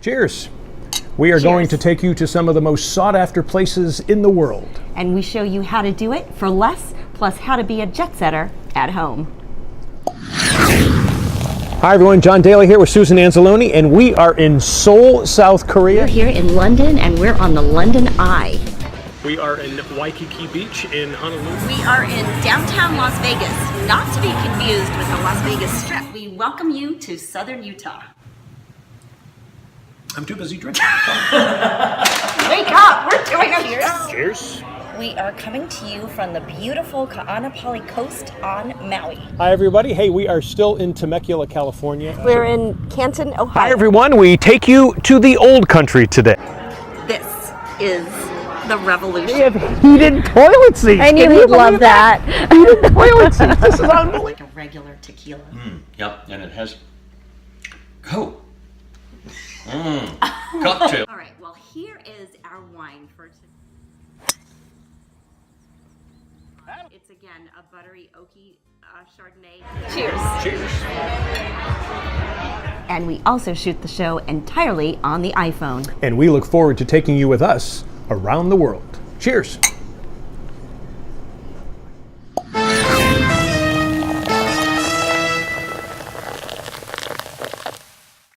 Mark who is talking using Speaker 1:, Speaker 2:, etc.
Speaker 1: Cheers. We are going to take you to some of the most sought-after places in the world.
Speaker 2: And we show you how to do it for less, plus how to be a jet setter at home.
Speaker 1: Hi everyone, John Daly here with Susan Anzalone, and we are in Seoul, South Korea.
Speaker 2: We're here in London, and we're on the London Eye.
Speaker 1: We are in Waikiki Beach in Honolulu.
Speaker 2: We are in downtown Las Vegas, not to be confused with the Las Vegas Strip. We welcome you to Southern Utah.
Speaker 1: I'm too busy drinking.
Speaker 2: Wake up, we're doing a cheers.
Speaker 1: Cheers.
Speaker 2: We are coming to you from the beautiful Ka'anapali Coast on Maui.
Speaker 1: Hi everybody. Hey, we are still in Temecula, California.
Speaker 2: We're in Canton, Ohio.
Speaker 1: Hi everyone. We take you to the old country today.
Speaker 2: This is the revolution.
Speaker 1: They have heated toilet seats.
Speaker 2: I knew you'd love that.
Speaker 1: Heated toilet seats. This is unbelievable.
Speaker 2: Like a regular tequila.
Speaker 3: Yep, and it has cocktail.
Speaker 2: All right, well, here is our wine for today. It's again a buttery oaky Chardonnay. Cheers.
Speaker 1: Cheers.
Speaker 2: And we also shoot the show entirely on the iPhone.
Speaker 1: And we look forward to taking you with us around the world. Cheers.